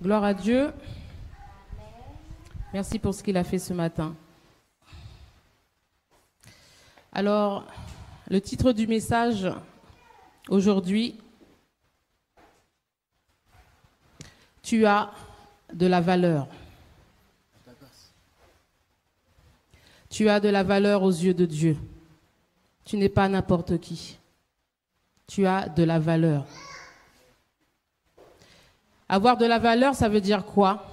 Gloire à Dieu. Merci pour ce qu'il a fait ce matin. Alors, le titre du message aujourd'hui, tu as de la valeur. Tu as de la valeur aux yeux de Dieu. Tu n'es pas n'importe qui. Tu as de la valeur. Avoir de la valeur, ça veut dire quoi?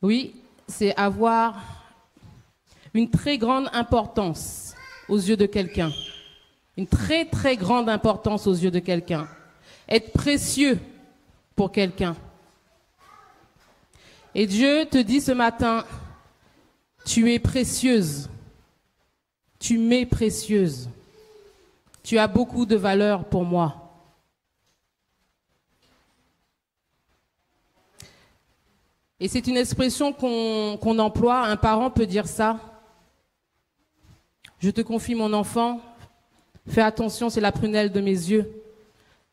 Oui, c'est avoir une très grande importance aux yeux de quelqu'un. Une très, très grande importance aux yeux de quelqu'un. Être précieux pour quelqu'un. Et Dieu te dit ce matin, tu es précieuse. Tu m'es précieuse. Tu as beaucoup de valeur pour moi. Et c'est une expression qu'on emploie. Un parent peut dire ça. Je te confie mon enfant. Fais attention, c'est la prunelle de mes yeux.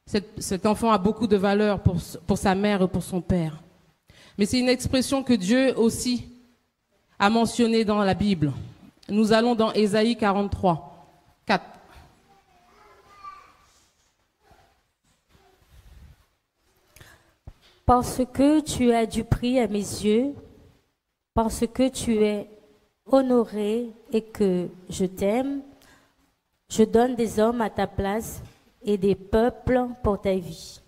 Cet enfant a beaucoup de valeur pour sa mère et pour son père. Mais c'est une expression que Dieu aussi a mentionnée dans la Bible. Nous allons dans Ésaïe 43, 4. Parce que tu as du prix à mes yeux, parce que tu es honoré et que je t'aime, je donne des hommes à ta place et des peuples pour ta vie.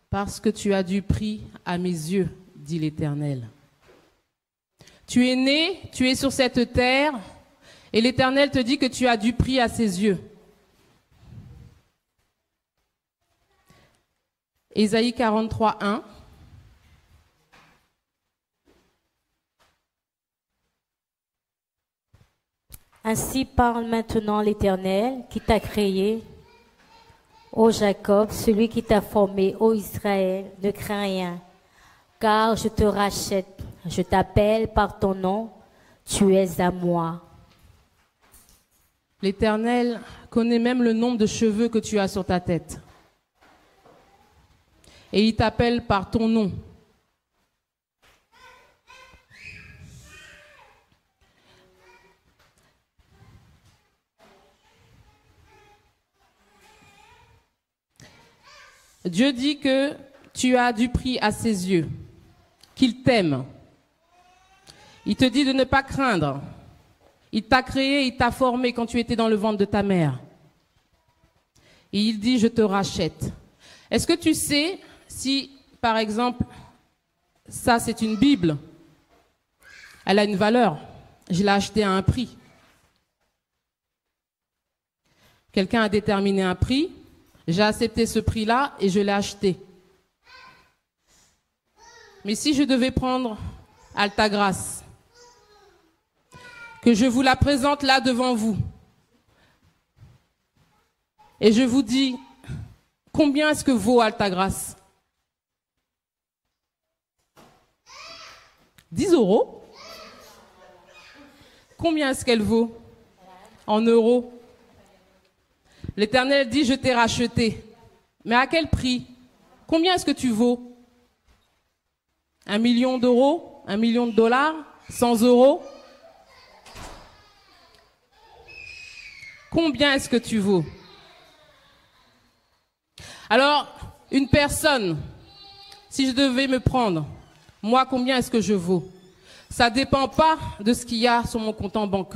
Parce que tu as du prix à mes yeux, dit l'Éternel. Tu es né, tu es sur cette terre, et l'Éternel te dit que tu as du prix à ses yeux. Ésaïe 43, 1. Ainsi parle maintenant l'Éternel qui t'a créé, ô Jacob, celui qui t'a formé, ô Israël, ne crains rien, car je te rachète, je t'appelle par ton nom, tu es à moi. L'Éternel connaît même le nombre de cheveux que tu as sur ta tête. Et il t'appelle par ton nom. Dieu dit que tu as du prix à ses yeux, qu'il t'aime. Il te dit de ne pas craindre. Il t'a créé, il t'a formé quand tu étais dans le ventre de ta mère. Et il dit, je te rachète. Est-ce que tu sais si, par exemple, ça c'est une Bible, elle a une valeur. Je l'ai achetée à un prix. Quelqu'un a déterminé un prix. J'ai accepté ce prix-là et je l'ai acheté. Mais si je devais prendre Altagrace, que je vous la présente là devant vous, et je vous dis, combien est-ce que vaut Altagrace? 10 euros. Combien est-ce qu'elle vaut en euros? L'Éternel dit, je t'ai racheté. Mais à quel prix? Combien est-ce que tu vaux? 1 million d'euros? 1 million de dollars? 100 euros? Combien est-ce que tu vaux? Alors, une personne, si je devais me prendre, moi, combien est-ce que je vaux? Ça ne dépend pas de ce qu'il y a sur mon compte en banque.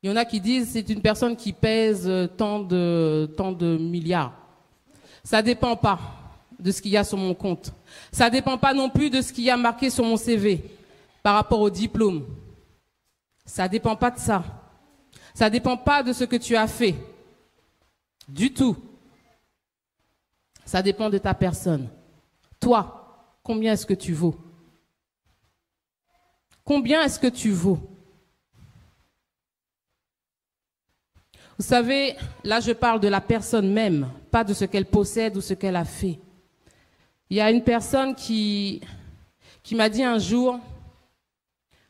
Il y en a qui disent c'est une personne qui pèse tant de milliards. Ça ne dépend pas de ce qu'il y a sur mon compte. Ça ne dépend pas non plus de ce qu'il y a marqué sur mon CV par rapport au diplôme. Ça ne dépend pas de ça. Ça ne dépend pas de ce que tu as fait. Du tout. Ça dépend de ta personne. Toi, combien est-ce que tu vaux? Combien est-ce que tu vaux? Vous savez, là je parle de la personne même, pas de ce qu'elle possède ou ce qu'elle a fait. Il y a une personne qui m'a dit un jour,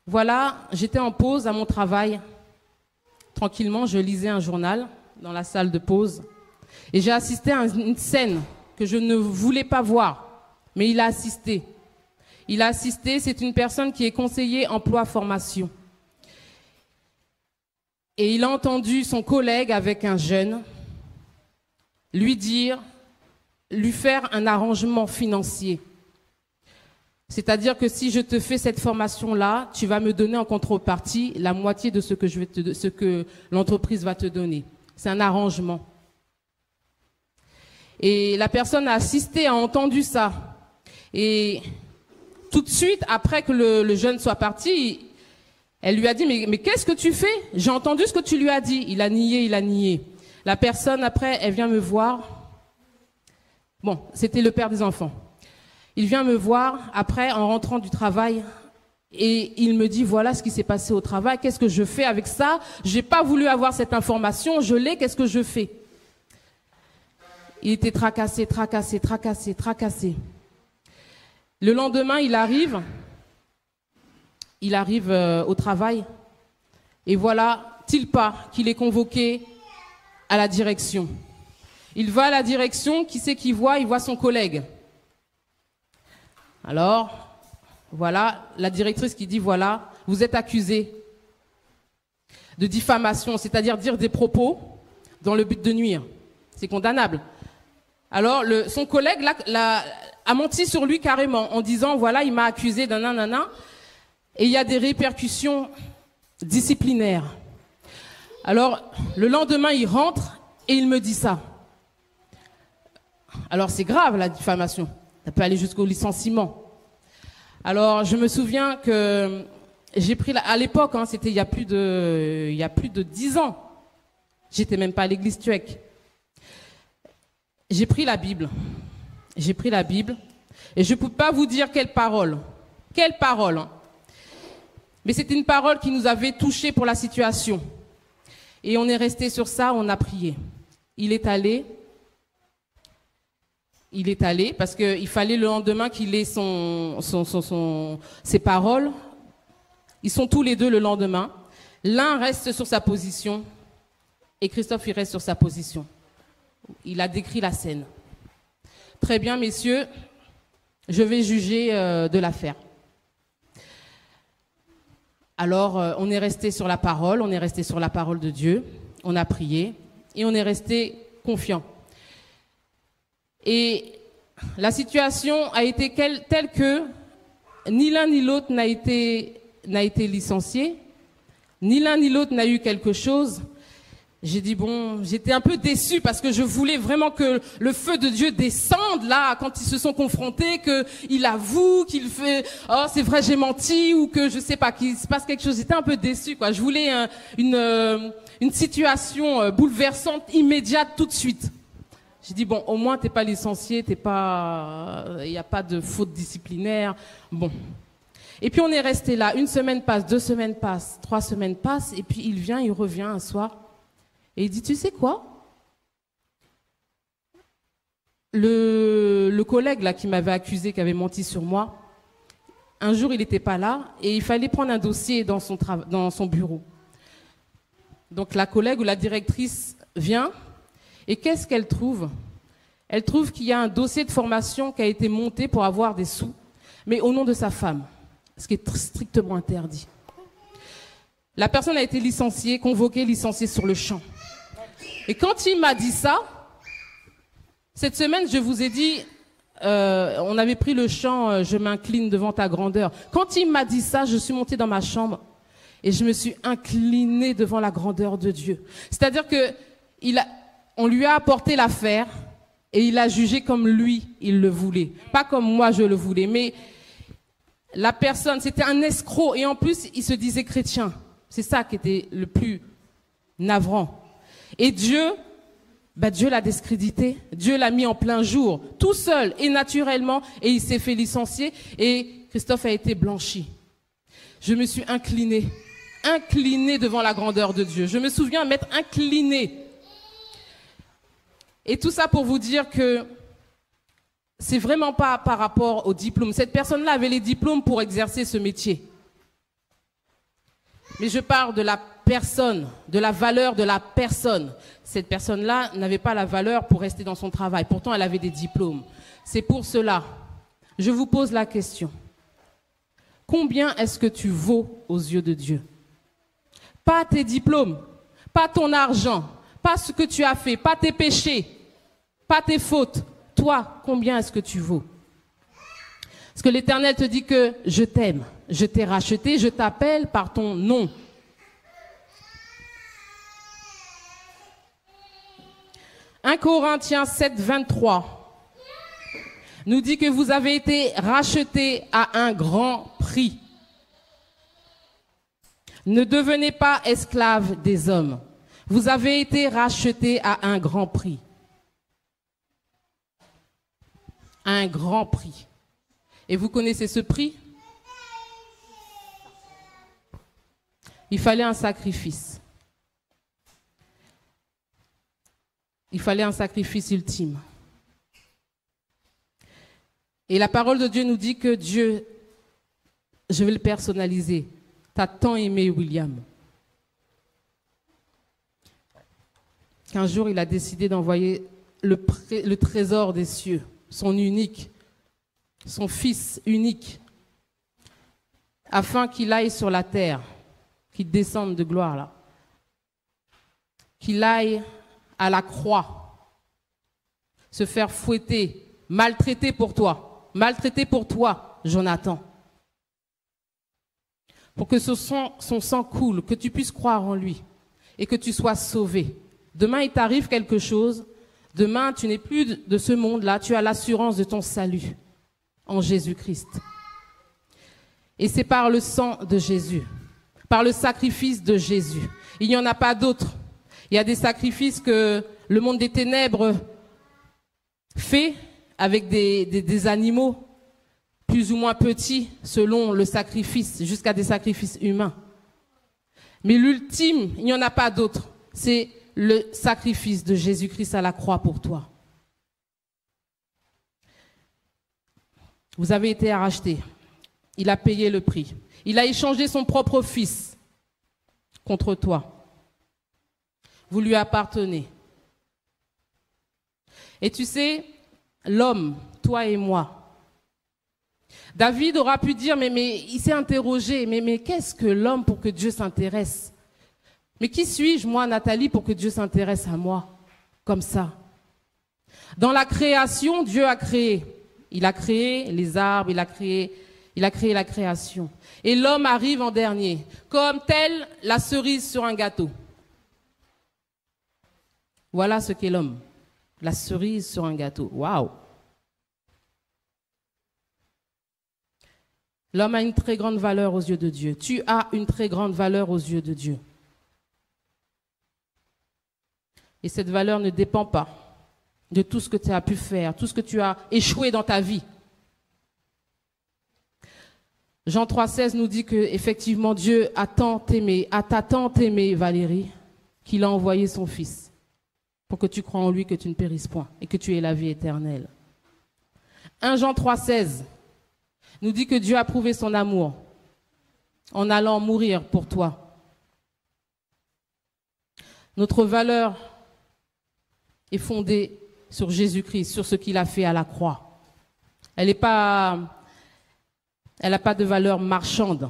voilà, j'étais en pause à mon travail, tranquillement, je lisais un journal dans la salle de pause, Et j'ai assisté à une scène que je ne voulais pas voir, mais il a assisté. Il a assisté, c'est une personne qui est conseiller emploi-formation. Et il a entendu son collègue avec un jeune lui faire un arrangement financier. C'est-à-dire que si je te fais cette formation-là, tu vas me donner en contrepartie la moitié de ce que l'entreprise va te donner. C'est un arrangement. Et la personne a assisté, a entendu ça. Et tout de suite, après que le jeune soit parti, elle lui a dit, mais qu'est-ce que tu fais? J'ai entendu ce que tu lui as dit. Il a nié. La personne, après, elle vient me voir. Bon, c'était le père des enfants. Il vient me voir, après, en rentrant du travail, et il me dit, voilà ce qui s'est passé au travail, qu'est-ce que je fais avec ça? J'ai pas voulu avoir cette information, je l'ai, qu'est-ce que je fais? Il était tracassé. Le lendemain, il arrive au travail, et voilà, qu'il est convoqué à la direction. Il va à la direction, qui c'est qu'il voit? Il voit son collègue. Alors, voilà, la directrice qui dit, voilà, vous êtes accusé de diffamation, c'est-à-dire dire des propos dans le but de nuire. C'est condamnable. Alors, son collègue a menti sur lui carrément en disant, voilà, il m'a accusé d'un nanana, et il y a des répercussions disciplinaires. Alors, le lendemain, il rentre et il me dit ça. Alors, c'est grave, la diffamation. Ça peut aller jusqu'au licenciement. Alors, je me souviens que j'ai pris, à l'époque, hein, c'était il y a plus de 10 ans. J'étais même pas à l'église Tuec. J'ai pris la Bible. Et je ne peux pas vous dire quelle parole. Hein. Mais c'était une parole qui nous avait touchés pour la situation. Et on est resté sur ça, on a prié. Il est allé parce qu'il fallait le lendemain qu'il ait ses paroles. Ils sont tous les deux le lendemain. L'un reste sur sa position et Christophe, il reste sur sa position. Il a décrit la scène. Très bien, messieurs, je vais juger de l'affaire. Alors, on est resté sur la parole, de Dieu, on a prié et on est resté confiant. Et la situation a été telle que ni l'un ni l'autre n'a été licencié, ni l'un ni l'autre n'a eu quelque chose. J'ai dit bon, j'étais un peu déçue parce que je voulais vraiment que le feu de Dieu descende là quand ils se sont confrontés, qu'il avoue, qu'il fait oh c'est vrai j'ai menti ou que je sais pas qu'il se passe quelque chose. J'étais un peu déçue quoi. Je voulais une situation bouleversante, immédiate, tout de suite. J'ai dit bon, au moins t'es pas licencié, il y a pas de faute disciplinaire. Bon. Et puis on est resté là. 1 semaine passe, 2 semaines passent, 3 semaines passent, et puis il revient un soir. Et il dit, tu sais quoi? Le collègue là qui m'avait accusé, qui avait menti sur moi, un jour il n'était pas là et il fallait prendre un dossier dans son bureau. Donc la collègue ou la directrice vient et qu'est-ce qu'elle trouve? Elle trouve qu'il y a un dossier de formation qui a été monté pour avoir des sous, mais au nom de sa femme, ce qui est strictement interdit. La personne a été licenciée, convoquée, licenciée sur le champ. Et quand il m'a dit ça, cette semaine, je vous ai dit, on avait pris le chant « Je m'incline devant ta grandeur ». Quand il m'a dit ça, je suis montée dans ma chambre et je me suis inclinée devant la grandeur de Dieu. C'est-à-dire que on lui a apporté l'affaire et il a jugé comme lui, il le voulait. Pas comme moi, je le voulais. Mais la personne, c'était un escroc et en plus, il se disait chrétien. C'est ça qui était le plus navrant. Et Dieu l'a discrédité, Dieu l'a mis en plein jour, tout seul et naturellement, et il s'est fait licencier, et Christophe a été blanchi. Je me suis inclinée devant la grandeur de Dieu. Je me souviens m'être inclinée. Et tout ça pour vous dire que c'est vraiment pas par rapport au diplôme. Cette personne-là avait les diplômes pour exercer ce métier. Mais je parle de la personne, de la valeur de la personne. Cette personne-là n'avait pas la valeur pour rester dans son travail. Pourtant, elle avait des diplômes. C'est pour cela, je vous pose la question. Combien est-ce que tu vaux aux yeux de Dieu? Pas tes diplômes, pas ton argent, pas ce que tu as fait, pas tes péchés, pas tes fautes. Toi, combien est-ce que tu vaux? Parce que l'Éternel te dit que je t'aime, je t'ai racheté, je t'appelle par ton nom. 1 Corinthiens 7, 23 nous dit que vous avez été rachetés à un grand prix. Ne devenez pas esclaves des hommes. Vous avez été rachetés à un grand prix. Un grand prix. Et vous connaissez ce prix? Il fallait un sacrifice. Il fallait un sacrifice ultime. Et la parole de Dieu nous dit que Dieu, je vais le personnaliser, t'as tant aimé William qu'un jour il a décidé d'envoyer le trésor des cieux, son unique, son fils unique, afin qu'il aille sur la terre, qu'il descende de gloire là, qu'il aille à la croix, se faire fouetter, maltraiter pour toi, Jonathan. Pour que son sang coule, que tu puisses croire en lui et que tu sois sauvé. Demain, il t'arrive quelque chose. Demain, tu n'es plus de ce monde-là. Tu as l'assurance de ton salut en Jésus-Christ. Et c'est par le sang de Jésus, par le sacrifice de Jésus. Il n'y en a pas d'autre. Il y a des sacrifices que le monde des ténèbres fait avec des animaux plus ou moins petits selon le sacrifice, jusqu'à des sacrifices humains. Mais l'ultime, il n'y en a pas d'autre. C'est le sacrifice de Jésus-Christ à la croix pour toi. Vous avez été rachetés. Il a payé le prix. Il a échangé son propre fils contre toi. Vous lui appartenez. Et tu sais, l'homme, toi et moi, David aura pu dire, mais il s'est interrogé, mais qu'est-ce que l'homme pour que Dieu s'intéresse? Mais qui suis-je, moi, Nathalie, pour que Dieu s'intéresse à moi comme ça? Dans la création, Dieu a créé. Il a créé les arbres, il a créé la création. Et l'homme arrive en dernier, comme telle la cerise sur un gâteau. Voilà ce qu'est l'homme, la cerise sur un gâteau. Waouh! L'homme a une très grande valeur aux yeux de Dieu. Tu as une très grande valeur aux yeux de Dieu. Et cette valeur ne dépend pas de tout ce que tu as pu faire, tout ce que tu as échoué dans ta vie. Jean 3,16 nous dit que effectivement Dieu a tant aimé, t'a tant aimé, Valérie, qu'il a envoyé son Fils pour que tu crois en lui, que tu ne périsses point et que tu aies la vie éternelle. 1 Jean 3,16 nous dit que Dieu a prouvé son amour en allant mourir pour toi. Notre valeur est fondée sur Jésus-Christ, sur ce qu'il a fait à la croix. Elle n'a pas de valeur marchande.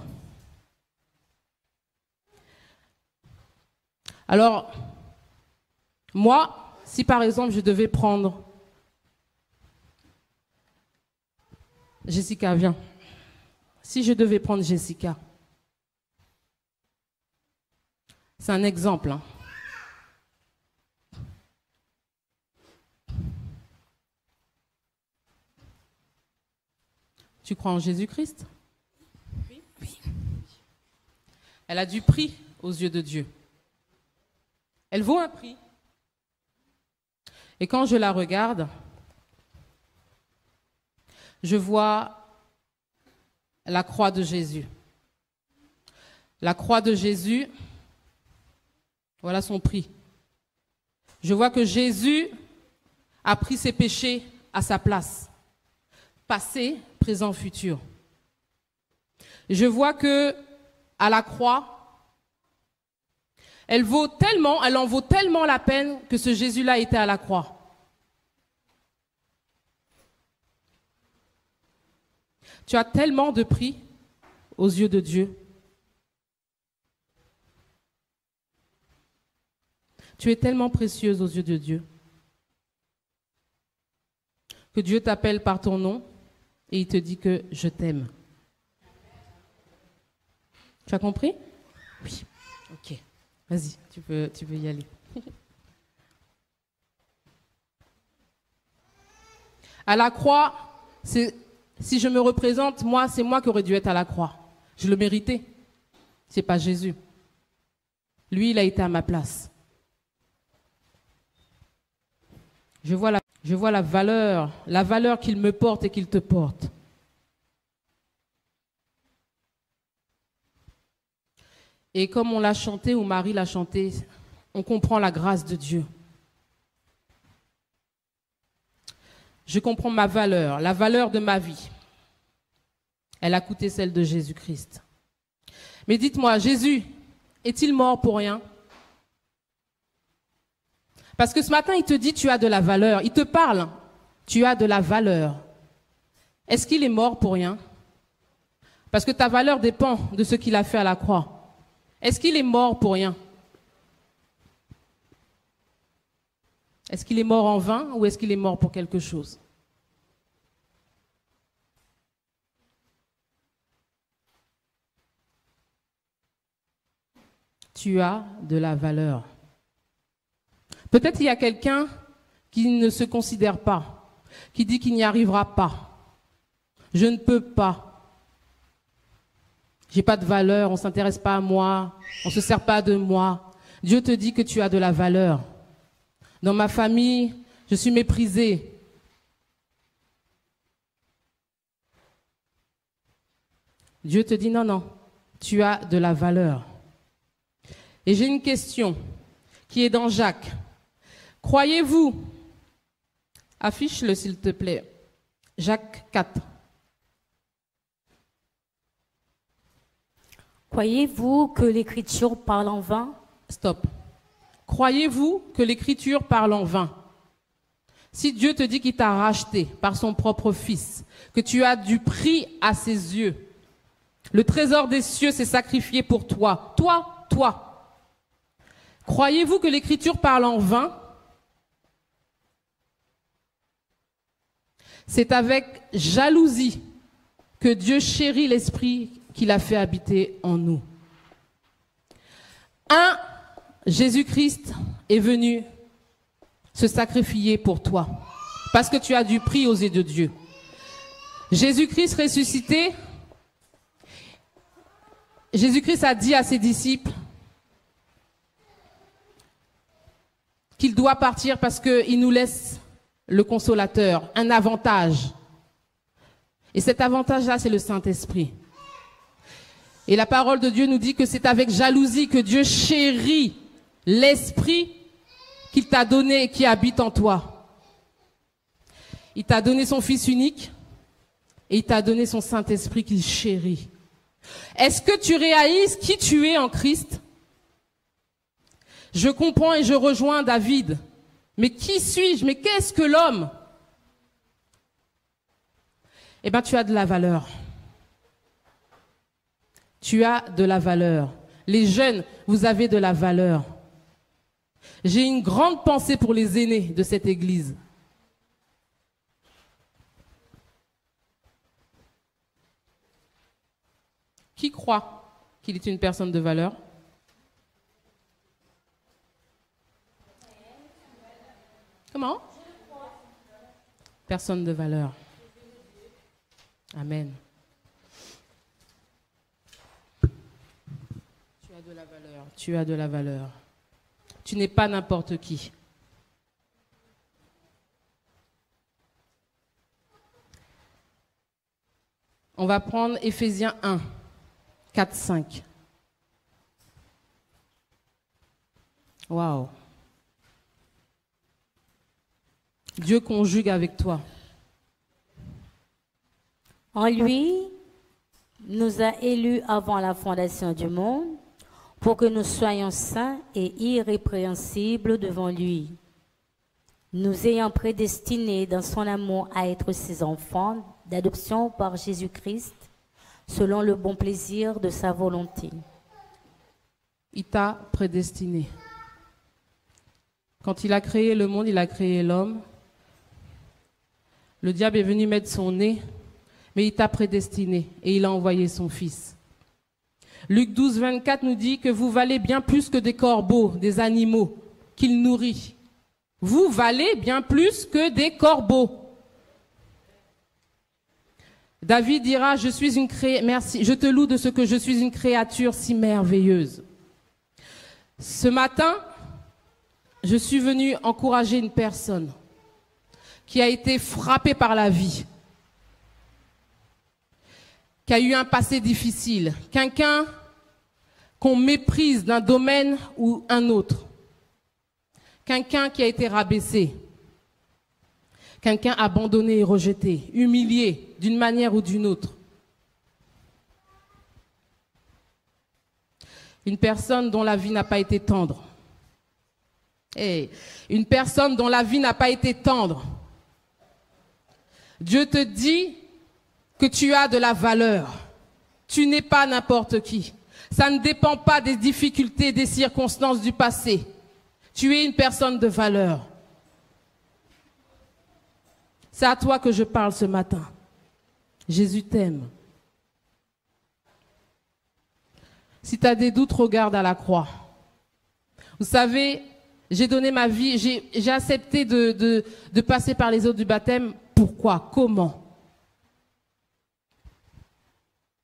Alors, moi, si par exemple je devais prendre... Jessica, viens. Si je devais prendre Jessica, c'est un exemple. Hein. Tu crois en Jésus-Christ? Oui. Oui. Elle a du prix aux yeux de Dieu. Elle vaut un prix. Et quand je la regarde, je vois la croix de Jésus. La croix de Jésus, voilà son prix. Je vois que Jésus a pris ses péchés à sa place. Passé, présent, futur. Je vois que à la croix, Elle en vaut tellement la peine que ce Jésus-là était à la croix. Tu as tellement de prix aux yeux de Dieu. Tu es tellement précieuse aux yeux de Dieu que Dieu t'appelle par ton nom et il te dit que je t'aime. Tu as compris? Oui. Ok. Vas-y, tu peux y aller. À la croix, si je me représente, moi, c'est moi qui aurais dû être à la croix. Je le méritais. C'est pas Jésus. Lui, il a été à ma place. Je vois la valeur qu'il me porte et qu'il te porte. Et comme on l'a chanté, ou Marie l'a chanté, on comprend la grâce de Dieu. Je comprends ma valeur, la valeur de ma vie. Elle a coûté celle de Jésus-Christ. Mais dites-moi, Jésus est-il mort pour rien? Parce que ce matin, il te dit, tu as de la valeur. Il te parle, tu as de la valeur. Est-ce qu'il est mort pour rien? Parce que ta valeur dépend de ce qu'il a fait à la croix. Est-ce qu'il est mort pour rien? Est-ce qu'il est mort en vain ou est-ce qu'il est mort pour quelque chose? Tu as de la valeur. Peut-être il y a quelqu'un qui ne se considère pas, qui dit qu'il n'y arrivera pas. Je ne peux pas. J'ai pas de valeur, on ne s'intéresse pas à moi, on ne se sert pas de moi. Dieu te dit que tu as de la valeur. Dans ma famille, je suis méprisée. Dieu te dit non, tu as de la valeur. Et j'ai une question qui est dans Jacques. Croyez-vous, affiche-le s'il te plaît, Jacques 4. Croyez-vous que l'Écriture parle en vain? Stop. Croyez-vous que l'Écriture parle en vain? Si Dieu te dit qu'il t'a racheté par son propre Fils, que tu as du prix à ses yeux, le trésor des cieux s'est sacrifié pour toi. Toi. Croyez-vous que l'Écriture parle en vain? C'est avec jalousie que Dieu chérit l'esprit qu'il a fait habiter en nous. Jésus-Christ est venu se sacrifier pour toi, parce que tu as du prix aux yeux de Dieu. Jésus-Christ ressuscité, Jésus-Christ a dit à ses disciples qu'il doit partir parce qu'il nous laisse le consolateur, un avantage. Et cet avantage-là, c'est le Saint-Esprit. Et la parole de Dieu nous dit que c'est avec jalousie que Dieu chérit l'Esprit qu'il t'a donné et qui habite en toi. Il t'a donné son Fils unique et il t'a donné son Saint-Esprit qu'il chérit. Est-ce que tu réalises qui tu es en Christ? Je comprends et je rejoins David. Mais qui suis-je? Mais qu'est-ce que l'homme? Eh bien, tu as de la valeur. Tu as de la valeur. Les jeunes, vous avez de la valeur. J'ai une grande pensée pour les aînés de cette église. Qui croit qu'il est une personne de valeur? Comment? Personne de valeur. Amen. Tu as de la valeur. Tu as de la valeur. Tu n'es pas n'importe qui. On va prendre Éphésiens 1, 4, 5. Waouh. Dieu conjugue avec toi. En lui, nous a élus avant la fondation du monde, pour que nous soyons saints et irrépréhensibles devant lui, nous ayant prédestinés dans son amour à être ses enfants d'adoption par Jésus-Christ, selon le bon plaisir de sa volonté. Il t'a prédestiné. Quand il a créé le monde, il a créé l'homme. Le diable est venu mettre son nez, mais il t'a prédestiné et il a envoyé son fils. Luc 12, 24 nous dit que vous valez bien plus que des corbeaux, des animaux qu'il nourrit. Vous valez bien plus que des corbeaux. David dira, merci, je te loue de ce que je suis une créature si merveilleuse. Ce matin, je suis venue encourager une personne qui a été frappée par la vie, qui a eu un passé difficile, quelqu'un qu'on méprise d'un domaine ou un autre, quelqu'un qui a été rabaissé, quelqu'un abandonné et rejeté, humilié d'une manière ou d'une autre. Une personne dont la vie n'a pas été tendre. Une personne dont la vie n'a pas été tendre. Dieu te dit que tu as de la valeur. Tu n'es pas n'importe qui. Ça ne dépend pas des difficultés, des circonstances du passé. Tu es une personne de valeur. C'est à toi que je parle ce matin. Jésus t'aime. Si tu as des doutes, regarde à la croix. Vous savez, j'ai donné ma vie, j'ai accepté de passer par les eaux du baptême. Pourquoi? Comment?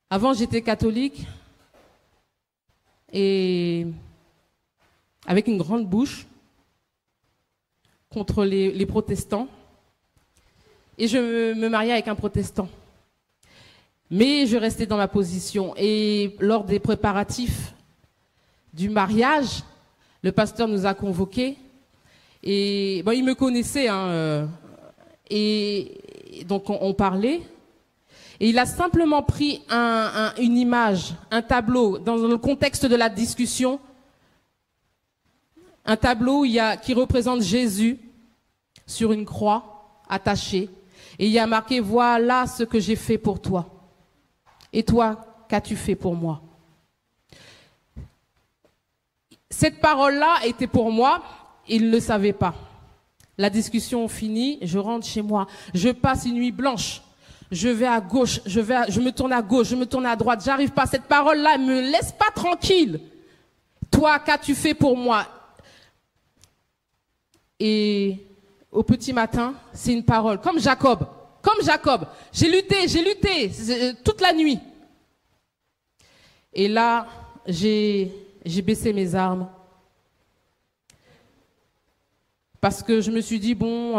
Avant, j'étais catholique et avec une grande bouche contre les protestants. Et je me mariais avec un protestant. Mais je restais dans ma position. Et lors des préparatifs du mariage, le pasteur nous a convoqués. Et bon, il me connaissait, et donc on parlait. Et il a simplement pris une image, un tableau, dans le contexte de la discussion. Un tableau qui représente Jésus sur une croix attachée. Et il y a marqué, voilà ce que j'ai fait pour toi. Et toi, qu'as-tu fait pour moi? Cette parole-là était pour moi, il ne le savait pas. La discussion finie, je rentre chez moi, je passe une nuit blanche, je vais à gauche, je me tourne à gauche, je me tourne à droite, j'arrive pas. Cette parole-là ne me laisse pas tranquille. Toi, qu'as-tu fait pour moi? Et au petit matin, c'est une parole, comme Jacob. J'ai lutté toute la nuit. Et là, j'ai baissé mes armes. Parce que je me suis dit, bon,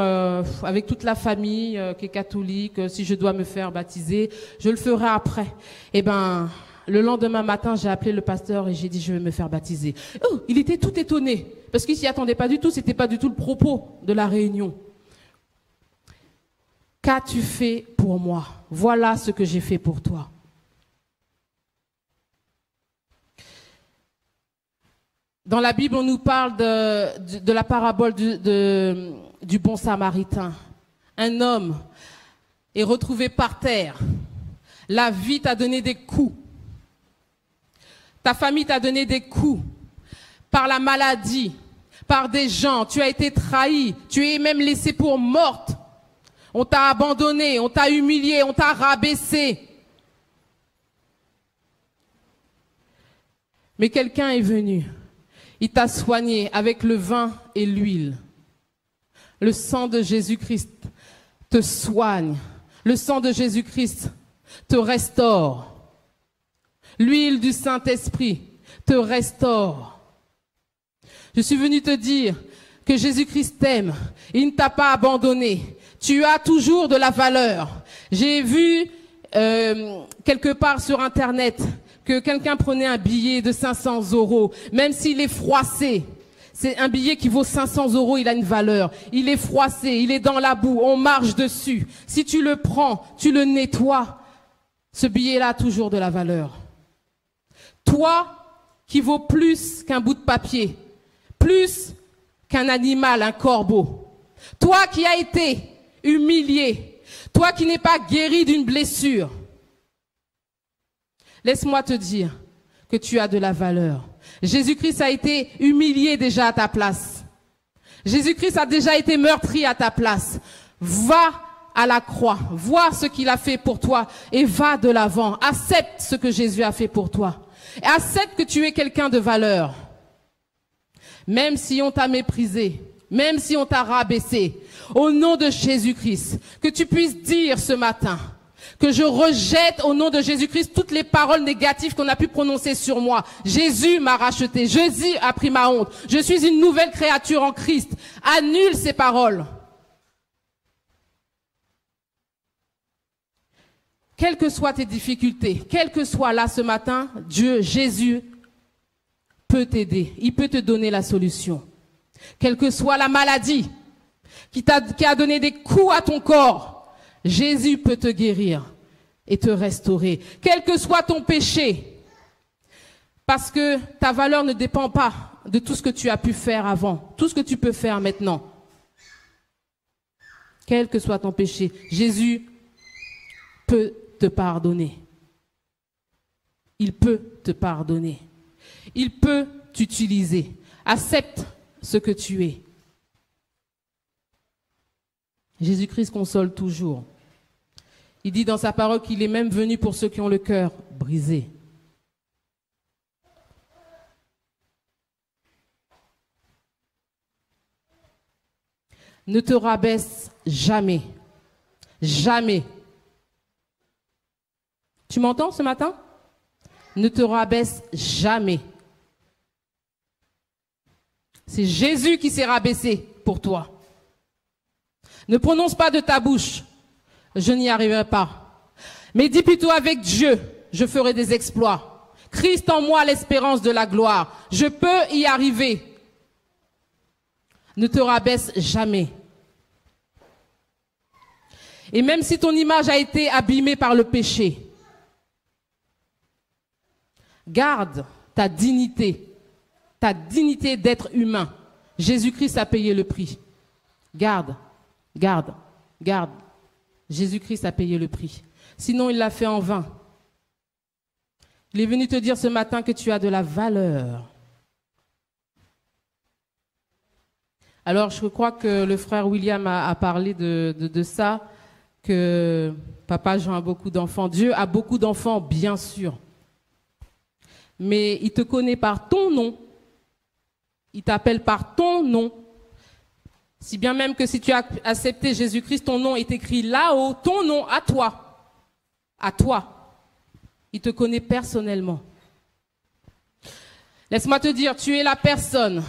avec toute la famille qui est catholique, si je dois me faire baptiser, je le ferai après. Eh ben, le lendemain matin, j'ai appelé le pasteur et j'ai dit, je vais me faire baptiser. Oh, il était tout étonné, parce qu'il s'y attendait pas du tout, c'était pas du tout le propos de la réunion. Qu'as-tu fait pour moi? Voilà ce que j'ai fait pour toi. Dans la Bible, on nous parle de la parabole du bon samaritain. Un homme est retrouvé par terre. La vie t'a donné des coups. Ta famille t'a donné des coups. Par la maladie, par des gens. Tu as été trahi. Tu es même laissé pour morte. On t'a abandonné, on t'a humilié, on t'a rabaissé. Mais quelqu'un est venu. Il t'a soigné avec le vin et l'huile. Le sang de Jésus-Christ te soigne. Le sang de Jésus-Christ te restaure. L'huile du Saint-Esprit te restaure. Je suis venu te dire que Jésus-Christ t'aime. Il ne t'a pas abandonné. Tu as toujours de la valeur. J'ai vu quelque part sur Internet que quelqu'un prenait un billet de 500 €, même s'il est froissé. C'est un billet qui vaut 500 €, il a une valeur. Il est froissé, il est dans la boue, on marche dessus. Si tu le prends, tu le nettoies, ce billet-là a toujours de la valeur. Toi, qui vaut plus qu'un bout de papier, plus qu'un animal, un corbeau. Toi qui as été humilié, toi qui n'es pas guéri d'une blessure, laisse-moi te dire que tu as de la valeur. Jésus-Christ a été humilié déjà à ta place. Jésus-Christ a déjà été meurtri à ta place. Va à la croix, vois ce qu'il a fait pour toi et va de l'avant. Accepte ce que Jésus a fait pour toi. Et accepte que tu es quelqu'un de valeur. Même si on t'a méprisé, même si on t'a rabaissé, au nom de Jésus-Christ, que tu puisses dire ce matin que je rejette au nom de Jésus-Christ toutes les paroles négatives qu'on a pu prononcer sur moi. Jésus m'a racheté, Jésus a pris ma honte, je suis une nouvelle créature en Christ. Annule ces paroles. Quelles que soient tes difficultés, quelles que soient là ce matin, Dieu, Jésus, peut t'aider. Il peut te donner la solution. Quelle que soit la maladie qui a donné des coups à ton corps, Jésus peut te guérir et te restaurer. Quel que soit ton péché, parce que ta valeur ne dépend pas de tout ce que tu as pu faire avant, tout ce que tu peux faire maintenant. Quel que soit ton péché, Jésus peut te pardonner. Il peut te pardonner. Il peut t'utiliser. Accepte ce que tu es. Jésus-Christ console toujours. Il dit dans sa parole qu'il est même venu pour ceux qui ont le cœur brisé. Ne te rabaisse jamais. Jamais. Tu m'entends ce matin? Ne te rabaisse jamais. C'est Jésus qui s'est rabaissé pour toi. Ne prononce pas de ta bouche, je n'y arriverai pas. Mais dis plutôt avec Dieu, je ferai des exploits. Christ en moi, l'espérance de la gloire. Je peux y arriver. Ne te rabaisse jamais. Et même si ton image a été abîmée par le péché, garde ta dignité d'être humain. Jésus-Christ a payé le prix. Garde. Jésus-Christ a payé le prix. Sinon, il l'a fait en vain. Il est venu te dire ce matin que tu as de la valeur. Alors, je crois que le frère William a parlé de ça, que Papa Jean a beaucoup d'enfants. Dieu a beaucoup d'enfants, bien sûr. Mais il te connaît par ton nom. Il t'appelle par ton nom. Si bien même que si tu as accepté Jésus-Christ, ton nom est écrit là-haut, ton nom à toi. À toi. Il te connaît personnellement. Laisse-moi te dire, tu es la personne.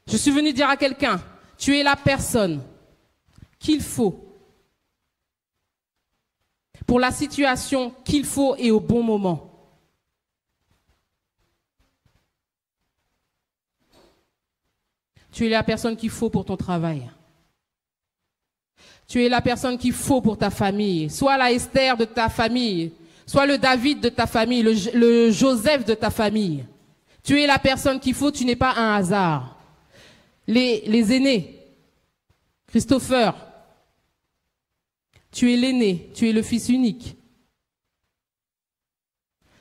Je suis venu dire à quelqu'un, tu es la personne qu'il faut pour la situation qu'il faut et au bon moment. Tu es la personne qu'il faut pour ton travail. Tu es la personne qu'il faut pour ta famille. Soit la Esther de ta famille, soit le David de ta famille, le Joseph de ta famille. Tu es la personne qu'il faut, tu n'es pas un hasard. Les aînés, Christopher, tu es l'aîné, tu es le fils unique.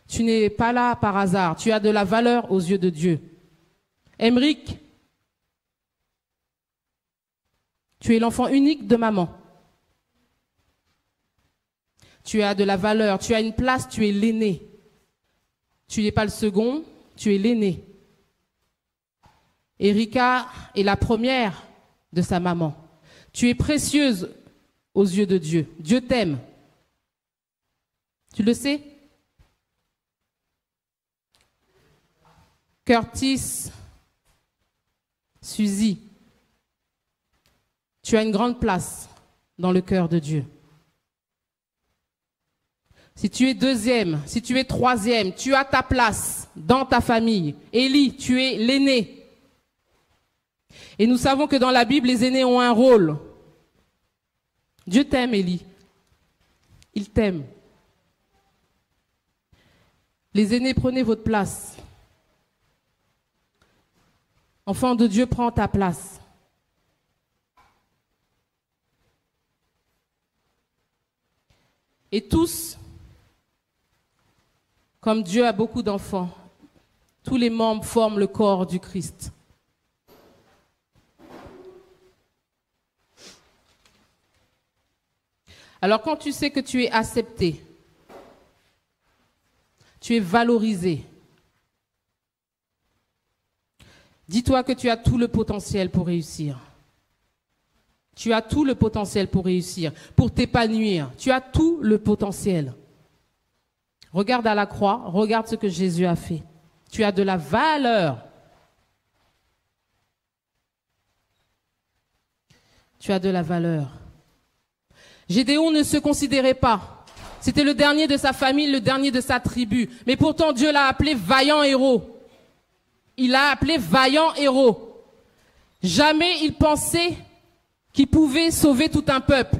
Tu n'es pas là par hasard, tu as de la valeur aux yeux de Dieu. Emeric, tu es l'enfant unique de maman. Tu as de la valeur, tu as une place, tu es l'aîné. Tu n'es pas le second, tu es l'aîné. Erika est la première de sa maman. Tu es précieuse aux yeux de Dieu. Dieu t'aime. Tu le sais? Curtis, Suzy, tu as une grande place dans le cœur de Dieu. Si tu es deuxième, si tu es troisième, tu as ta place dans ta famille. Élie, tu es l'aîné. Et nous savons que dans la Bible, les aînés ont un rôle. Dieu t'aime, Élie. Il t'aime. Les aînés, prenez votre place. Enfant de Dieu, prends ta place. Et tous, comme Dieu a beaucoup d'enfants, tous les membres forment le corps du Christ. Alors quand tu sais que tu es accepté, tu es valorisé, dis-toi que tu as tout le potentiel pour réussir. Tu as tout le potentiel pour réussir, pour t'épanouir. Tu as tout le potentiel. Regarde à la croix, regarde ce que Jésus a fait. Tu as de la valeur. Tu as de la valeur. Gédéon ne se considérait pas. C'était le dernier de sa famille, le dernier de sa tribu. Mais pourtant, Dieu l'a appelé vaillant héros. Il l'a appelé vaillant héros. Jamais il pensait qu'il pouvait sauver tout un peuple.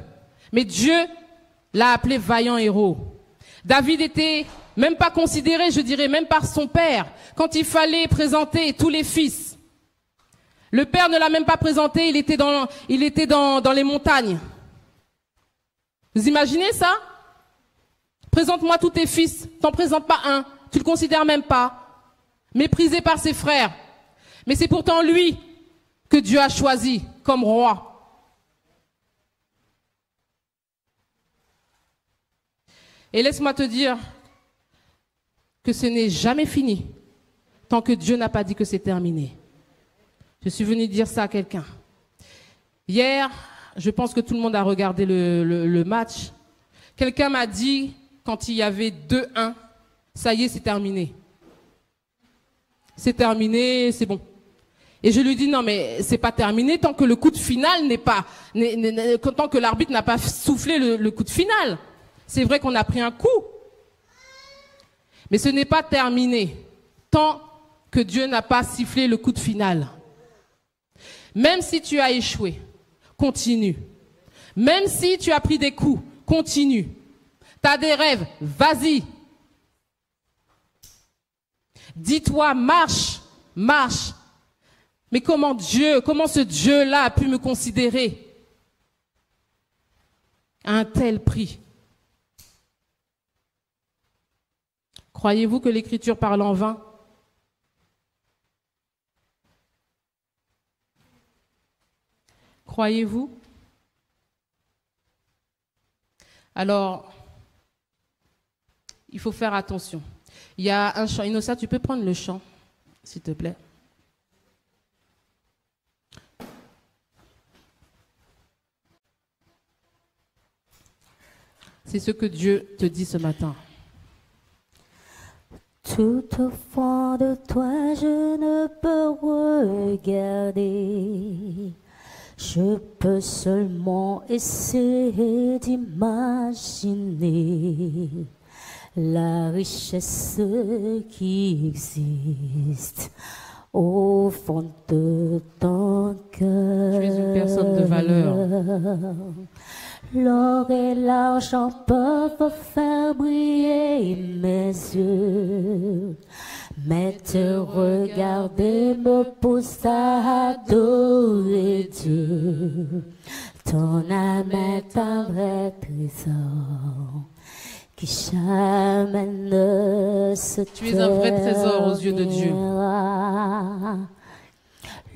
Mais Dieu l'a appelé vaillant héros. David était même pas considéré, je dirais, même par son père. Quand il fallait présenter tous les fils, le père ne l'a même pas présenté, il était dans les montagnes. Vous imaginez ça? Présente-moi tous tes fils, t'en présentes pas un, tu le considères même pas. Méprisé par ses frères. Mais c'est pourtant lui que Dieu a choisi comme roi. Et laisse-moi te dire que ce n'est jamais fini tant que Dieu n'a pas dit que c'est terminé. Je suis venu dire ça à quelqu'un. Hier, je pense que tout le monde a regardé le match. Quelqu'un m'a dit, quand il y avait 2-1, ça y est, c'est terminé. C'est terminé, c'est bon. Et je lui dis, non, mais c'est pas terminé tant que le coup de finale tant que l'arbitre n'a pas soufflé le coup de finale. C'est vrai qu'on a pris un coup. Mais ce n'est pas terminé tant que Dieu n'a pas sifflé le coup de finale. Même si tu as échoué, continue. Même si tu as pris des coups, continue. Tu as des rêves, vas-y. Dis-toi, marche, marche. Mais comment ce Dieu-là a pu me considérer à un tel prix? Croyez-vous que l'Écriture parle en vain? Croyez-vous? Alors, il faut faire attention. Il y a un chant. Inosa, tu peux prendre le chant, s'il te plaît. C'est ce que Dieu te dit ce matin. Tout au fond de toi, je ne peux regarder. Je peux seulement essayer d'imaginer la richesse qui existe au fond de ton cœur. Tu es une personne de valeur. L'or et l'argent peuvent faire briller mes yeux, mais te regarder me pousse à adorer Dieu. Ton âme est un vrai trésor qui jamais ne se Tu es un vrai trésor aux yeux de Dieu.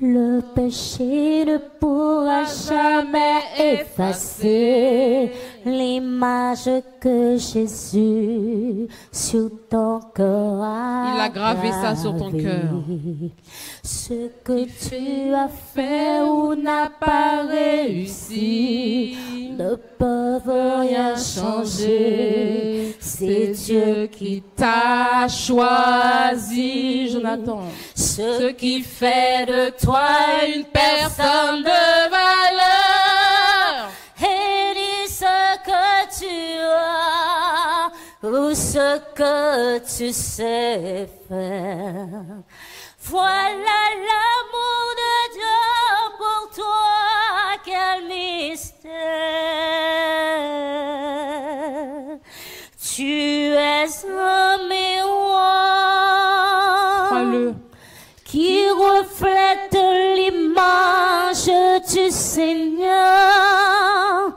Le péché ne pourra jamais effacer l'image que Jésus sur ton cœur a Il a gravé ça sur ton cœur. Ce que tu as fait ou n'as pas réussi ne peuvent rien changer. C'est Dieu qui t'a choisi, Jonathan. Ce qui fait de toi une personne de valeur. Et dis ce que tu as ou ce que tu sais faire. Voilà l'amour de Dieu pour toi, quel mystère. Tu es un miroir Crois-le. qui reflète Seigneur.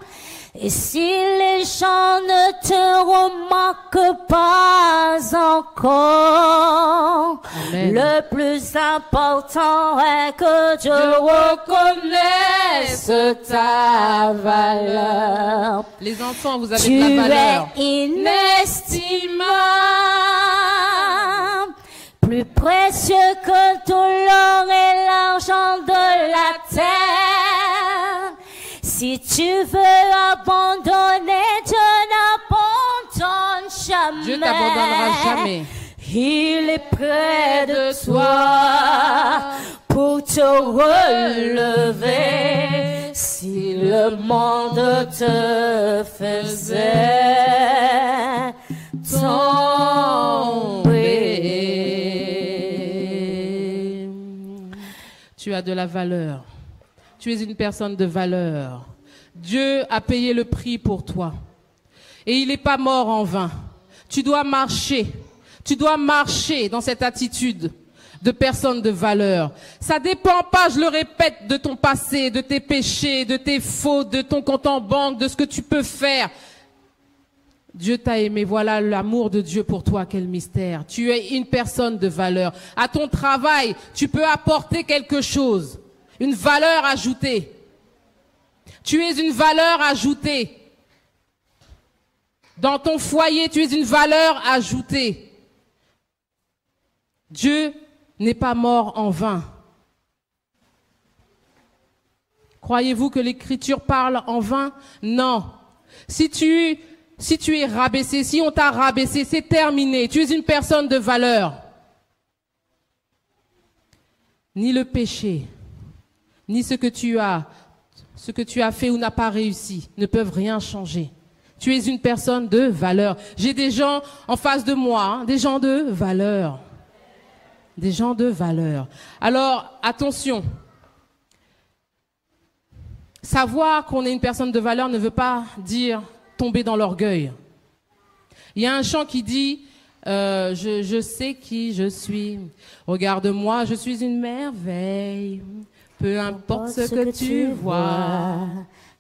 Et si les gens ne te remarquent pas encore, Amen. le plus important est que Dieu reconnaisse ta valeur. Les enfants, vous avez Tu de la valeur. es inestimable, plus précieux que tout l'or et l'argent de la terre. Si tu veux abandonner, Dieu n'abandonne jamais. Dieu t'abandonnera jamais. Il est près de toi pour te relever. Si le monde te faisait tomber. Tu as de la valeur. Tu es une personne de valeur. Dieu a payé le prix pour toi. Et il n'est pas mort en vain. Tu dois marcher. Tu dois marcher dans cette attitude de personne de valeur. Ça dépend pas, je le répète, de ton passé, de tes péchés, de tes fautes, de ton compte en banque, de ce que tu peux faire. Dieu t'a aimé, voilà l'amour de Dieu pour toi, quel mystère. Tu es une personne de valeur. À ton travail, tu peux apporter quelque chose. Une valeur ajoutée. Tu es une valeur ajoutée. Dans ton foyer, tu es une valeur ajoutée. Dieu n'est pas mort en vain. Croyez-vous que l'Écriture parle en vain? Non. Si tu es rabaissé, si on t'a rabaissé, c'est terminé. Tu es une personne de valeur. Ni le péché, ni ce que tu as fait ou n'as pas réussi ne peuvent rien changer. Tu es une personne de valeur. J'ai des gens en face de moi, hein, des gens de valeur. Des gens de valeur. Alors, attention. Savoir qu'on est une personne de valeur ne veut pas dire tomber dans l'orgueil. Il y a un chant qui dit je sais qui je suis. Regarde-moi, je suis une merveille. Peu importe ce que tu vois,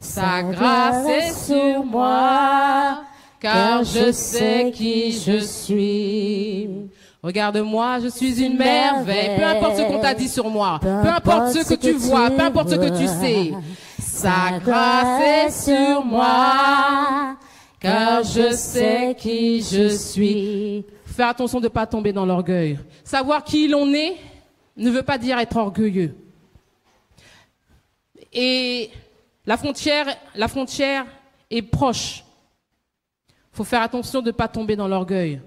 sa grâce est sur moi, car je sais qui je suis. Regarde-moi, je suis une merveille. Peu importe ce qu'on t'a dit sur moi, peu importe ce que tu vois, peu importe ce que tu sais. Sa grâce est sur moi, car je sais qui je suis. Faire attention de ne pas tomber dans l'orgueil. Savoir qui l'on est ne veut pas dire être orgueilleux. Et la frontière est proche. Il faut faire attention de ne pas tomber dans l'orgueil.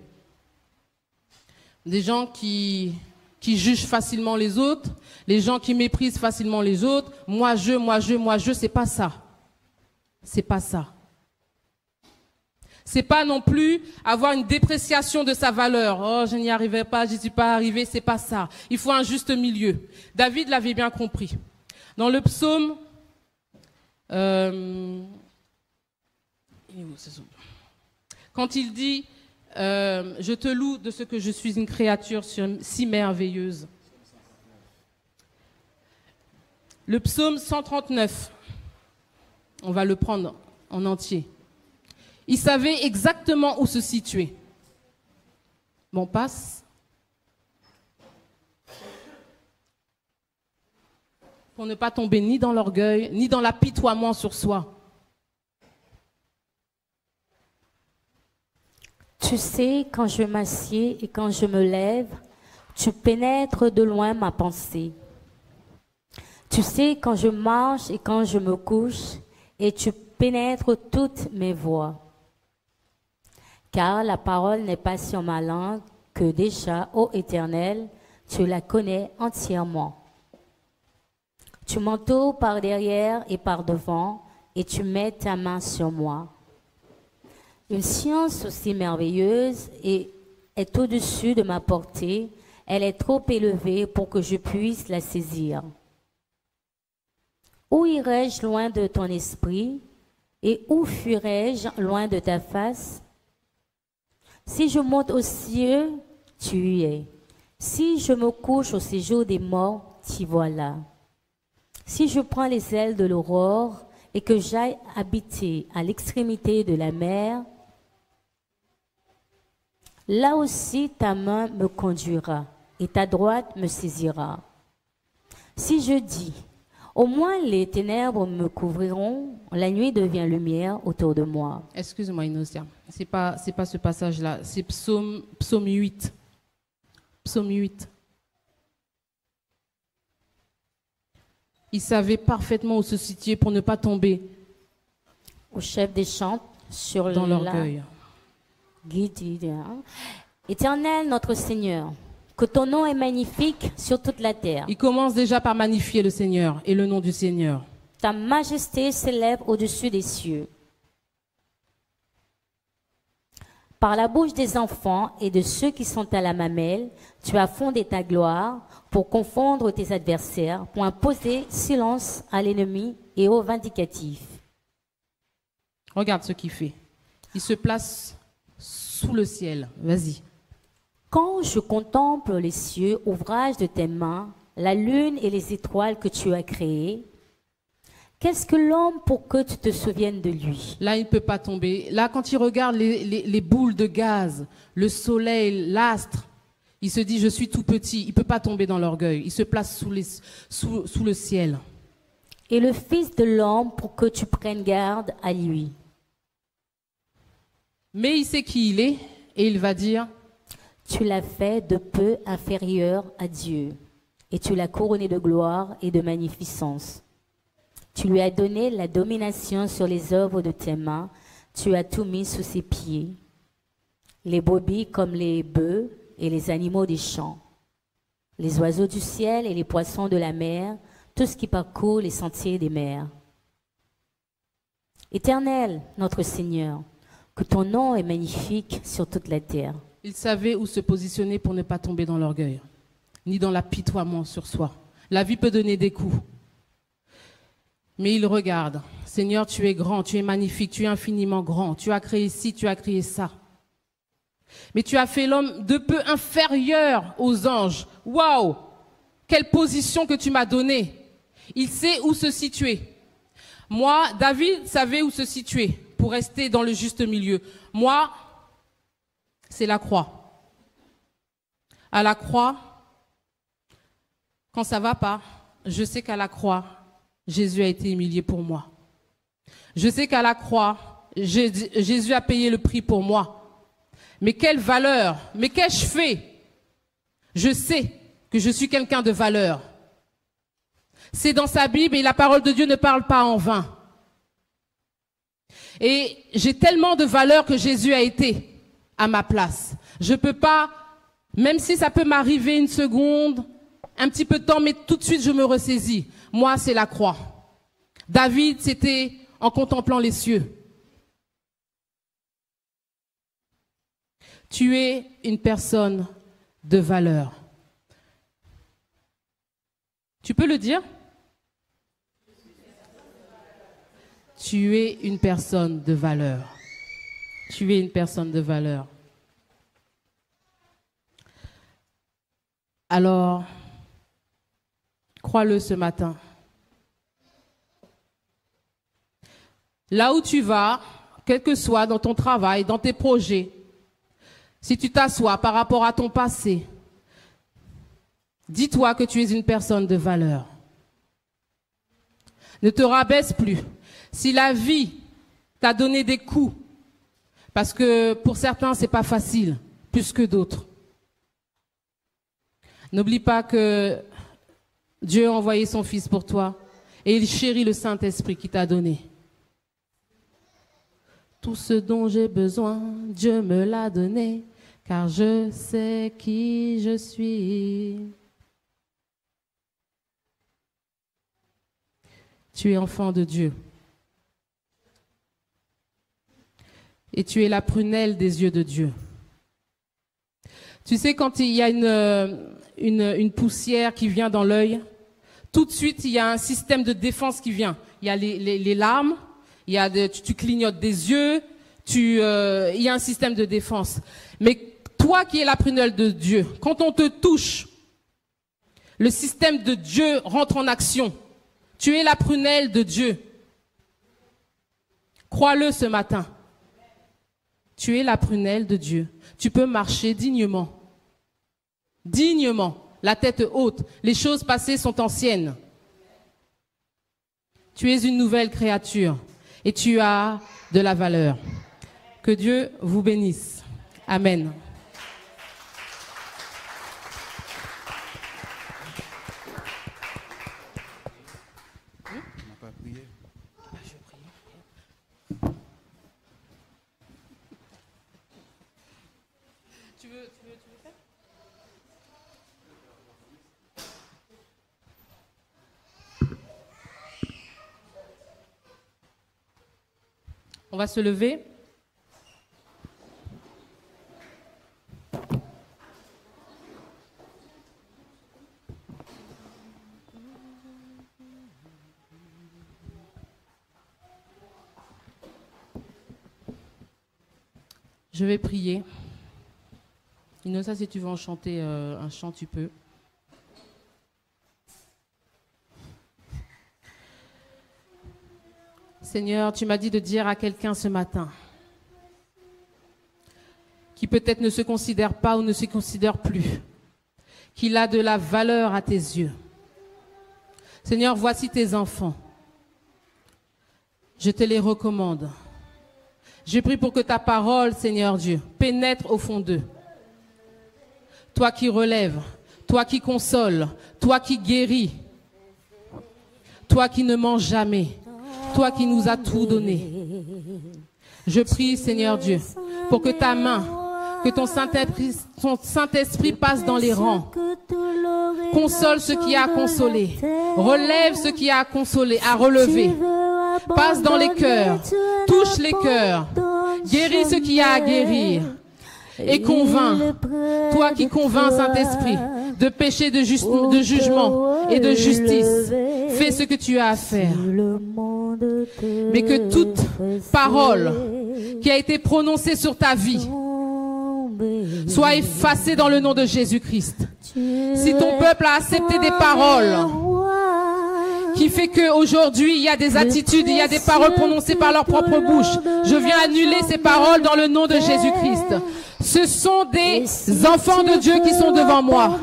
Des gens qui jugent facilement les autres, les gens qui méprisent facilement les autres. Moi je, c'est pas ça. C'est pas ça. C'est pas non plus avoir une dépréciation de sa valeur. Oh, je n'y arrivais pas, je n'y suis pas arrivé, c'est pas ça. Il faut un juste milieu. David l'avait bien compris. Dans le psaume, quand il dit je te loue de ce que je suis une créature si merveilleuse. Le psaume 139, on va le prendre en entier. Il savait exactement où se situer. Bon, passe. Pour ne pas tomber ni dans l'orgueil, ni dans l'apitoiement sur soi. Tu sais, quand je m'assieds et quand je me lève, tu pénètres de loin ma pensée. Tu sais, quand je marche et quand je me couche, et tu pénètres toutes mes voies. Car la parole n'est pas sur ma langue, que déjà, ô Éternel, tu la connais entièrement. Tu m'entoures par derrière et par devant, et tu mets ta main sur moi. Une science aussi merveilleuse est au-dessus de ma portée, elle est trop élevée pour que je puisse la saisir. Où irais-je loin de ton esprit, et où fuirais-je loin de ta face? Si je monte aux cieux, tu y es. Si je me couche au séjour des morts, t'y voilà. Si je prends les ailes de l'aurore et que j'aille habiter à l'extrémité de la mer, là aussi ta main me conduira et ta droite me saisira. Si je dis, au moins les ténèbres me couvriront, la nuit devient lumière autour de moi. Excuse-moi, Inosia. C'est pas ce passage-là. C'est psaume 8. Psaume 8. Il savait parfaitement où se situer pour ne pas tomber Au chef des chants, sur dans l'orgueil. Éternel notre Seigneur, que ton nom est magnifique sur toute la terre. Il commence déjà par magnifier le Seigneur et le nom du Seigneur. Ta majesté s'élève au-dessus des cieux. Par la bouche des enfants et de ceux qui sont à la mamelle, tu as fondé ta gloire pour confondre tes adversaires, pour imposer silence à l'ennemi et aux vindicatifs. Regarde ce qu'il fait. Il se place sous le ciel. Vas-y. Quand je contemple les cieux, ouvrage de tes mains, la lune et les étoiles que tu as créées, qu'est-ce que l'homme pour que tu te souviennes de lui? Là, il ne peut pas tomber. Là, quand il regarde les boules de gaz, le soleil, l'astre, il se dit, je suis tout petit. Il ne peut pas tomber dans l'orgueil. Il se place sous le ciel. Et le Fils de l'homme pour que tu prennes garde à lui. Mais il sait qui il est et il va dire, Tu l'as fait de peu inférieur à Dieu, et tu l'as couronné de gloire et de magnificence. Tu lui as donné la domination sur les œuvres de tes mains, tu as tout mis sous ses pieds, les brebis comme les bœufs et les animaux des champs, les oiseaux du ciel et les poissons de la mer, tout ce qui parcourt les sentiers des mers. Éternel, notre Seigneur, que ton nom est magnifique sur toute la terre. il savait où se positionner pour ne pas tomber dans l'orgueil, ni dans l'apitoiement sur soi. La vie peut donner des coups. Mais il regarde. Seigneur, tu es grand, tu es magnifique, tu es infiniment grand. Tu as créé ci, tu as créé ça. Mais tu as fait l'homme de peu inférieur aux anges. Waouh! Quelle position que tu m'as donnée. Il sait où se situer. Moi, David savait où se situer pour rester dans le juste milieu. Moi, c'est la croix. À la croix, quand ça va pas, je sais qu'à la croix, Jésus a été humilié pour moi. Je sais qu'à la croix, Jésus a payé le prix pour moi. Mais quelle valeur, mais qu'ai-je fait? Je sais que je suis quelqu'un de valeur. C'est dans sa Bible et la parole de Dieu ne parle pas en vain. Et j'ai tellement de valeur que Jésus a été à ma place. Je peux pas, même si ça peut m'arriver une seconde, un petit peu de temps, mais tout de suite je me ressaisis. Moi, c'est la croix. David, c'était en contemplant les cieux. Tu es une personne de valeur. Tu peux le dire? Tu es une personne de valeur. Tu es une personne de valeur. Alors, crois-le ce matin. Là où tu vas, quel que soit dans ton travail, dans tes projets, si tu t'assois par rapport à ton passé, dis-toi que tu es une personne de valeur. Ne te rabaisse plus. Si la vie t'a donné des coups, parce que pour certains, c'est pas facile, plus que d'autres. N'oublie pas que Dieu a envoyé son Fils pour toi et il chérit le Saint-Esprit qui t'a donné. Tout ce dont j'ai besoin, Dieu me l'a donné, car je sais qui je suis. Tu es enfant de Dieu. Et tu es la prunelle des yeux de Dieu. Tu sais, quand il y a une poussière qui vient dans l'œil, tout de suite, il y a un système de défense qui vient. Il y a les larmes, il y a tu clignotes des yeux, il y a un système de défense. Mais toi qui es la prunelle de Dieu, quand on te touche, le système de Dieu rentre en action. Tu es la prunelle de Dieu. Crois-le ce matin. Tu es la prunelle de Dieu. Tu peux marcher dignement. Dignement, la tête haute. Les choses passées sont anciennes. Tu es une nouvelle créature et tu as de la valeur. Que Dieu vous bénisse. Amen. Tu veux faire? On va se lever. Je vais prier. Inosa, si tu veux en chanter un chant, tu peux. Seigneur, tu m'as dit de dire à quelqu'un ce matin qui peut-être ne se considère pas ou ne se considère plus, qu'il a de la valeur à tes yeux. Seigneur, voici tes enfants. Je te les recommande. Je prie pour que ta parole, Seigneur Dieu, pénètre au fond d'eux. Toi qui relèves, toi qui consoles, toi qui guéris, toi qui ne manges jamais, toi qui nous as tout donné. Je prie, Seigneur Dieu, pour que ta main, que ton Saint-Esprit passe dans les rangs. Console ce qui a consolé. Relève ce qui a consolé, à relever. Passe dans les cœurs. Touche les cœurs. Guéris ce qui a à guérir. Et convainc. Toi qui convainc, Saint-Esprit, de péché, de jugement et de justice. Fais ce que tu as à faire. Mais que toute parole qui a été prononcée sur ta vie soit effacée dans le nom de Jésus-Christ. Si ton peuple a accepté des paroles qui fait qu'aujourd'hui il y a des attitudes, il y a des paroles prononcées par leur propre bouche, je viens annuler ces paroles dans le nom de Jésus-Christ. Ce sont des enfants de Dieu qui sont devant moi.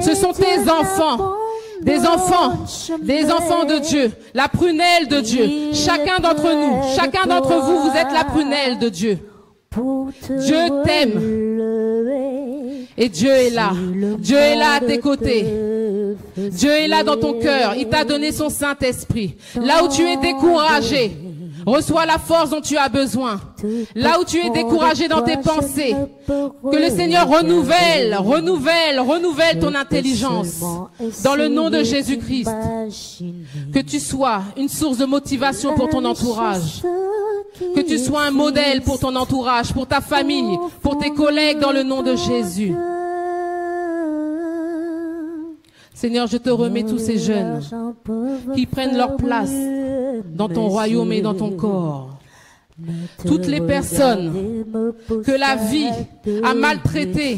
Ce sont tes enfants. Des enfants de Dieu, la prunelle de Dieu. Chacun d'entre nous, chacun d'entre vous, vous êtes la prunelle de Dieu. Dieu t'aime. Et Dieu est là. Dieu est là à tes côtés. Dieu est là dans ton cœur. Il t'a donné son Saint-Esprit. Là où tu es découragé, reçois la force dont tu as besoin. Là où tu es découragé dans tes pensées, que le Seigneur renouvelle ton intelligence. Dans le nom de Jésus-Christ. Que tu sois une source de motivation pour ton entourage. Que tu sois un modèle pour ton entourage, pour ta famille, pour tes collègues dans le nom de Jésus. Seigneur, je te remets tous ces jeunes qui prennent leur place dans ton royaume et dans ton corps. Toutes les personnes que la vie a maltraitées,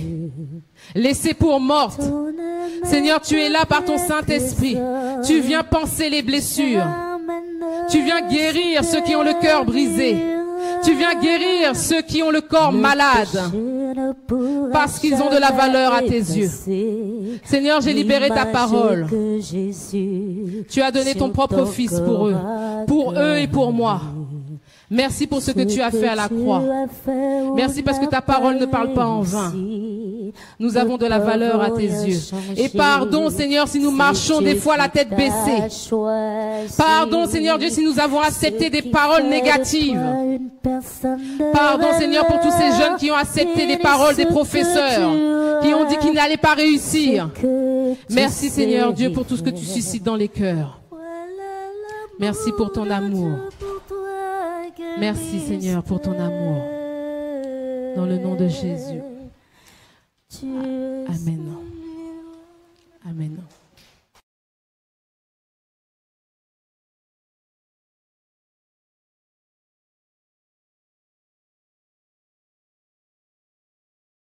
laissées pour mortes. Seigneur, tu es là par ton Saint-Esprit. Tu viens panser les blessures. Tu viens guérir ceux qui ont le cœur brisé. Tu viens guérir ceux qui ont le corps malade. Parce qu'ils ont de la valeur à tes yeux. Seigneur, j'ai libéré ta parole. Tu as donné ton propre fils pour eux et pour moi. Merci pour ce que tu as fait à la croix. Merci parce que ta parole ne parle pas en vain. Nous avons de la valeur à tes yeux. Et pardon, Seigneur, si nous marchons des fois la tête baissée. Pardon, Seigneur Dieu, si nous avons accepté des paroles négatives. Pardon, Seigneur, pour tous ces jeunes qui ont accepté des paroles des professeurs, qui ont dit qu'ils n'allaient pas réussir. Merci, Seigneur Dieu, pour tout ce que tu suscites dans les cœurs. Merci pour ton amour. Merci, Seigneur, pour ton amour. Dans le nom de Jésus. Amen. Amen.